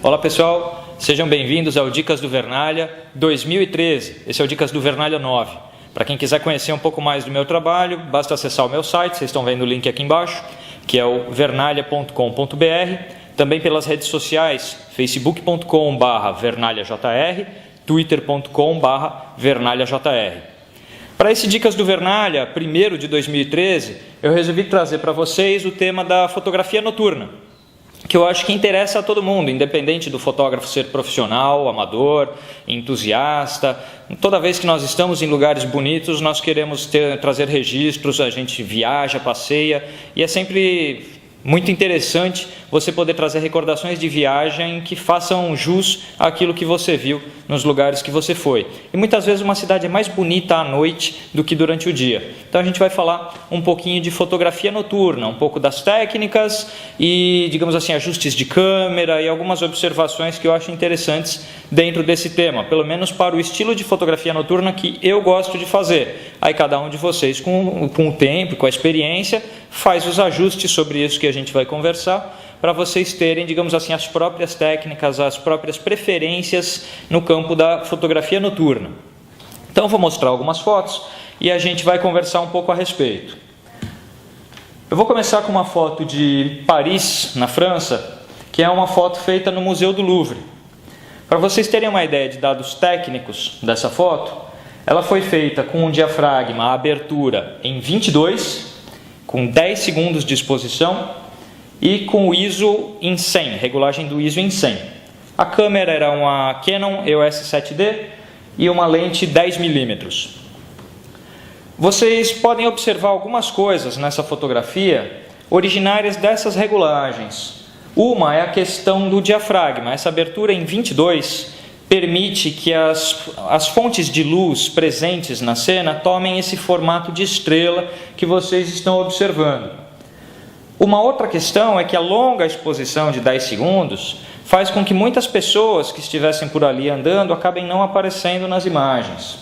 Olá pessoal, sejam bem-vindos ao Dicas do Vernalha 2013. Esse é o Dicas do Vernalha 9. Para quem quiser conhecer um pouco mais do meu trabalho, basta acessar o meu site, vocês estão vendo o link aqui embaixo, que é o vernalha.com.br. Também pelas redes sociais, facebook.com/vernalhajr, twitter.com/vernalhajr. Para esse Dicas do Vernalha, primeiro de 2013, eu resolvi trazer para vocês o tema da fotografia noturna, que eu acho que interessa a todo mundo, independente do fotógrafo ser profissional, amador, entusiasta. Toda vez que nós estamos em lugares bonitos, nós queremos trazer registros, a gente viaja, passeia, e é sempre muito interessante você poder trazer recordações de viagem que façam jus àquilo que você viu nos lugares que você foi. E muitas vezes uma cidade é mais bonita à noite do que durante o dia. Então a gente vai falar um pouquinho de fotografia noturna, um pouco das técnicas e, digamos assim, ajustes de câmera e algumas observações que eu acho interessantes dentro desse tema, pelo menos para o estilo de fotografia noturna que eu gosto de fazer. Aí cada um de vocês, com o tempo, com a experiência, faz os ajustes sobre isso que a gente vai conversar, para vocês terem, digamos assim, as próprias técnicas, as próprias preferências no campo da fotografia noturna. Então, eu vou mostrar algumas fotos e a gente vai conversar um pouco a respeito. Eu vou começar com uma foto de Paris, na França, que é uma foto feita no Museu do Louvre. Para vocês terem uma ideia de dados técnicos dessa foto, ela foi feita com um diafragma, a abertura em 22, com 10 segundos de exposição, e com o ISO em 100, regulagem do ISO em 100. A câmera era uma Canon EOS 7D e uma lente 10mm. Vocês podem observar algumas coisas nessa fotografia originárias dessas regulagens. Uma é a questão do diafragma. Essa abertura em 22 permite que as fontes de luz presentes na cena tomem esse formato de estrela que vocês estão observando. Uma outra questão é que a longa exposição de 10 segundos faz com que muitas pessoas que estivessem por ali andando acabem não aparecendo nas imagens.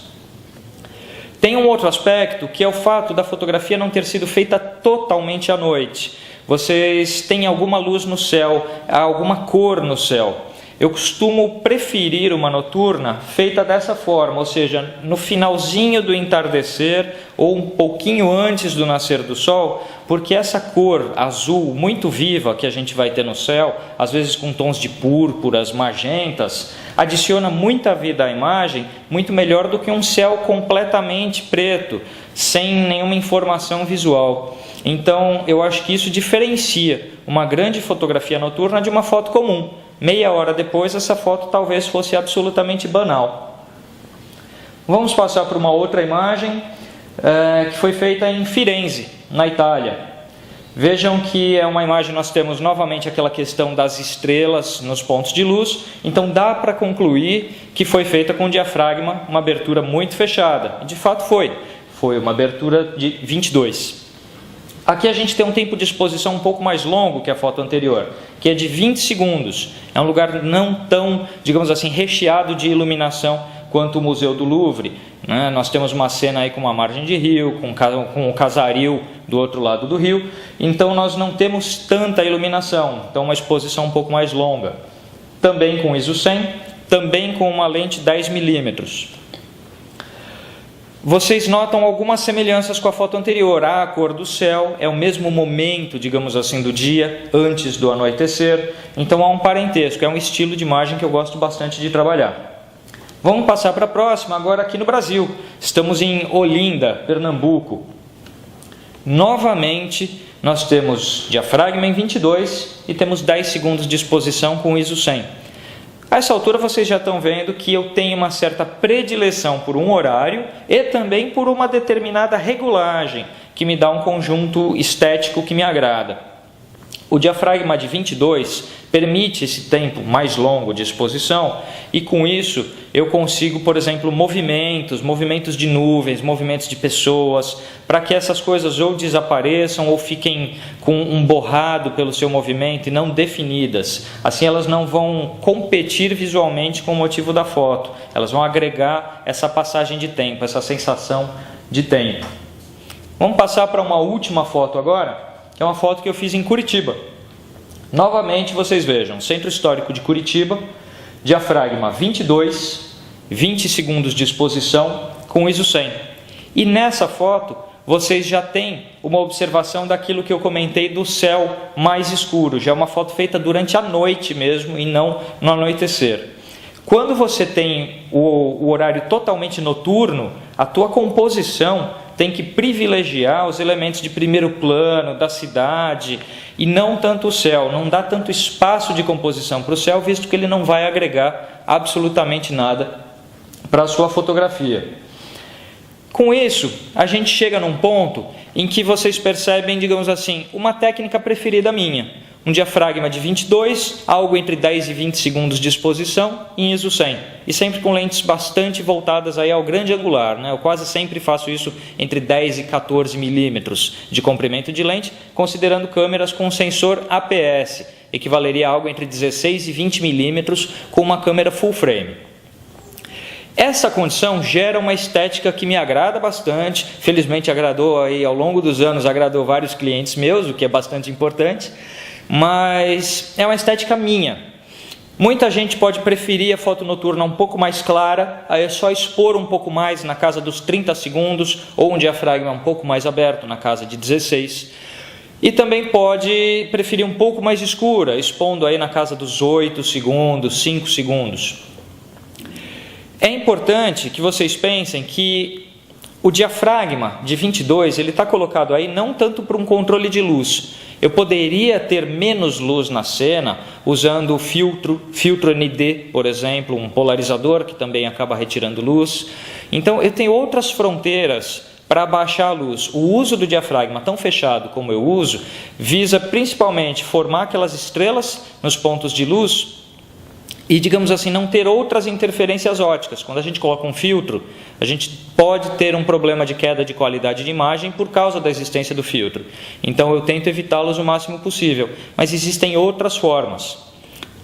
Tem um outro aspecto, que é o fato da fotografia não ter sido feita totalmente à noite. Vocês têm alguma luz no céu, alguma cor no céu. Eu costumo preferir uma noturna feita dessa forma, ou seja, no finalzinho do entardecer ou um pouquinho antes do nascer do sol, porque essa cor azul muito viva que a gente vai ter no céu, às vezes com tons de púrpuras, magentas, adiciona muita vida à imagem, muito melhor do que um céu completamente preto, sem nenhuma informação visual. Então, eu acho que isso diferencia uma grande fotografia noturna de uma foto comum. Meia hora depois, essa foto talvez fosse absolutamente banal. Vamos passar para uma outra imagem que foi feita em Firenze, na Itália. Vejam que é uma imagem, nós temos novamente aquela questão das estrelas nos pontos de luz. Então dá para concluir que foi feita com diafragma, uma abertura muito fechada. De fato foi uma abertura de 22. Aqui a gente tem um tempo de exposição um pouco mais longo que a foto anterior, que é de 20 segundos. É um lugar não tão, digamos assim, recheado de iluminação quanto o Museu do Louvre. Nós temos uma cena aí com uma margem de rio, com o casaril do outro lado do rio. Então nós não temos tanta iluminação, então uma exposição um pouco mais longa. Também com ISO 100, também com uma lente 10mm. Vocês notam algumas semelhanças com a foto anterior. A cor do céu é o mesmo momento, digamos assim, do dia, antes do anoitecer. Então há um parentesco, é um estilo de imagem que eu gosto bastante de trabalhar. Vamos passar para a próxima, agora aqui no Brasil. Estamos em Olinda, Pernambuco. Novamente, nós temos diafragma em 22 e temos 10 segundos de exposição com ISO 100. A essa altura vocês já estão vendo que eu tenho uma certa predileção por um horário e também por uma determinada regulagem que me dá um conjunto estético que me agrada. O diafragma de 22 permite esse tempo mais longo de exposição e com isso eu consigo, por exemplo, movimentos de nuvens, movimentos de pessoas, para que essas coisas ou desapareçam ou fiquem com um borrado pelo seu movimento e não definidas. Assim elas não vão competir visualmente com o motivo da foto, elas vão agregar essa passagem de tempo, essa sensação de tempo. Vamos passar para uma última foto agora, que é uma foto que eu fiz em Curitiba. Novamente vocês vejam, Centro Histórico de Curitiba, diafragma 22, 20 segundos de exposição com ISO 100. E nessa foto vocês já têm uma observação daquilo que eu comentei do céu mais escuro. Já é uma foto feita durante a noite mesmo e não no anoitecer. Quando você tem o horário totalmente noturno, a tua composição tem que privilegiar os elementos de primeiro plano, da cidade, e não tanto o céu. Não dá tanto espaço de composição para o céu, visto que ele não vai agregar absolutamente nada para a sua fotografia. Com isso, a gente chega num ponto em que vocês percebem, digamos assim, uma técnica preferida minha. Um diafragma de 22, algo entre 10 e 20 segundos de exposição em ISO 100. E sempre com lentes bastante voltadas aí ao grande angular, né? Eu quase sempre faço isso entre 10 e 14 milímetros de comprimento de lente, considerando câmeras com sensor APS, equivaleria a algo entre 16 e 20 milímetros com uma câmera full frame. Essa condição gera uma estética que me agrada bastante, felizmente agradou aí ao longo dos anos, agradou vários clientes meus, o que é bastante importante, mas é uma estética minha. Muita gente pode preferir a foto noturna um pouco mais clara, aí é só expor um pouco mais na casa dos 30 segundos, ou um diafragma um pouco mais aberto na casa de 16. E também pode preferir um pouco mais escura, expondo aí na casa dos 8 segundos, 5 segundos. É importante que vocês pensem que o diafragma de 22, ele está colocado aí não tanto para um controle de luz. Eu poderia ter menos luz na cena usando o filtro ND, por exemplo, um polarizador que também acaba retirando luz. Então eu tenho outras fronteiras para abaixar a luz. O uso do diafragma tão fechado como eu uso visa principalmente formar aquelas estrelas nos pontos de luz e, digamos assim, não ter outras interferências ópticas. Quando a gente coloca um filtro, a gente pode ter um problema de queda de qualidade de imagem por causa da existência do filtro. Então eu tento evitá-los o máximo possível, mas existem outras formas.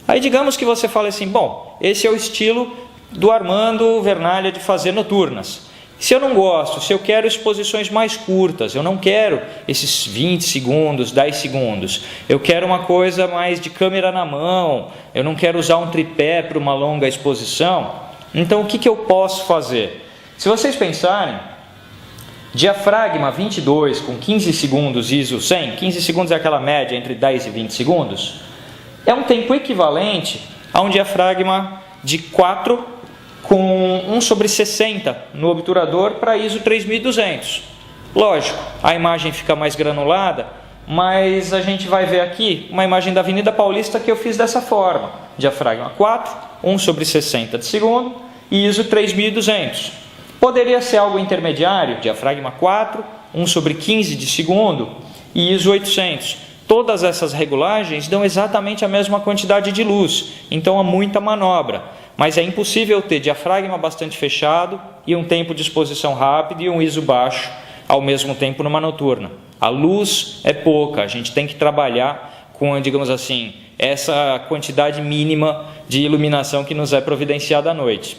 Aí digamos que você fala assim, bom, esse é o estilo do Armando Vernalha de fazer noturnas. Se eu não gosto, se eu quero exposições mais curtas, eu não quero esses 20 segundos, 10 segundos, eu quero uma coisa mais de câmera na mão, eu não quero usar um tripé para uma longa exposição, então o que eu posso fazer? Se vocês pensarem, diafragma 22 com 15 segundos ISO 100, 15 segundos é aquela média entre 10 e 20 segundos, é um tempo equivalente a um diafragma de 4 com 1/60 no obturador para ISO 3200. Lógico, a imagem fica mais granulada, mas a gente vai ver aqui uma imagem da Avenida Paulista que eu fiz dessa forma. Diafragma 4, 1/60 de segundo e ISO 3200. Poderia ser algo intermediário, diafragma 4, 1/15 de segundo e ISO 800. Todas essas regulagens dão exatamente a mesma quantidade de luz, então há muita manobra. Mas é impossível ter diafragma bastante fechado e um tempo de exposição rápido e um ISO baixo ao mesmo tempo numa noturna. A luz é pouca, a gente tem que trabalhar com, digamos assim, essa quantidade mínima de iluminação que nos é providenciada à noite.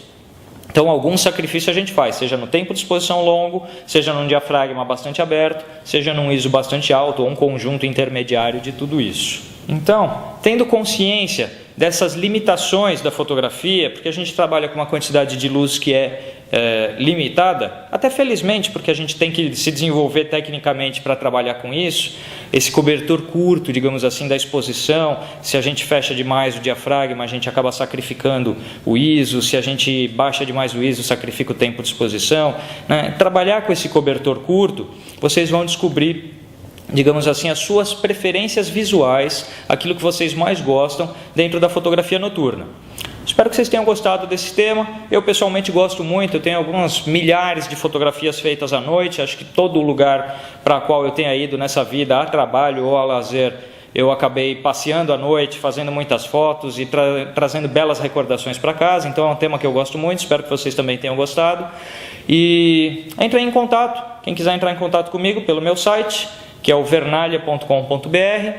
Então algum sacrifício a gente faz, seja no tempo de exposição longo, seja num diafragma bastante aberto, seja num ISO bastante alto ou um conjunto intermediário de tudo isso. Então, tendo consciência dessas limitações da fotografia, porque a gente trabalha com uma quantidade de luz que é limitada, até felizmente, porque a gente tem que se desenvolver tecnicamente para trabalhar com isso, esse cobertor curto, digamos assim, da exposição, se a gente fecha demais o diafragma, a gente acaba sacrificando o ISO, se a gente baixa demais o ISO, sacrifica o tempo de exposição, né? Trabalhar com esse cobertor curto, vocês vão descobrir, digamos assim, as suas preferências visuais, aquilo que vocês mais gostam dentro da fotografia noturna. Espero que vocês tenham gostado desse tema. Eu pessoalmente gosto muito, eu tenho algumas milhares de fotografias feitas à noite, acho que todo lugar para qual eu tenha ido nessa vida, a trabalho ou a lazer, eu acabei passeando à noite, fazendo muitas fotos e trazendo belas recordações para casa, então é um tema que eu gosto muito, espero que vocês também tenham gostado. E entrem em contato, quem quiser entrar em contato comigo pelo meu site, que é o vernalha.com.br,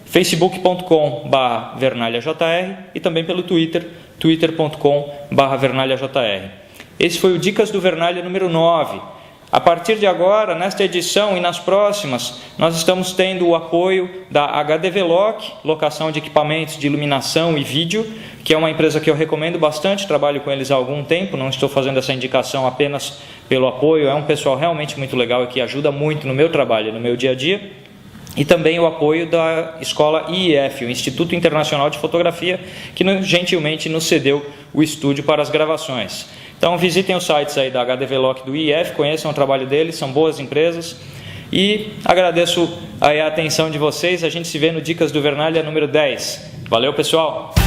facebook.com/vernalhajr e também pelo Twitter, twitter.com/vernalhajr. Esse foi o Dicas do Vernalha número 9. A partir de agora, nesta edição e nas próximas, nós estamos tendo o apoio da HDVLoc, locação de equipamentos de iluminação e vídeo, que é uma empresa que eu recomendo bastante, trabalho com eles há algum tempo, não estou fazendo essa indicação apenas pelo apoio, é um pessoal realmente muito legal e que ajuda muito no meu trabalho, no meu dia a dia. E também o apoio da escola IIF, o Instituto Internacional de Fotografia, que gentilmente nos cedeu o estúdio para as gravações. Então visitem os sites aí da HDVLoc do IIF, conheçam o trabalho deles, são boas empresas. E agradeço aí a atenção de vocês, a gente se vê no Dicas do Vernalha número 10. Valeu, pessoal!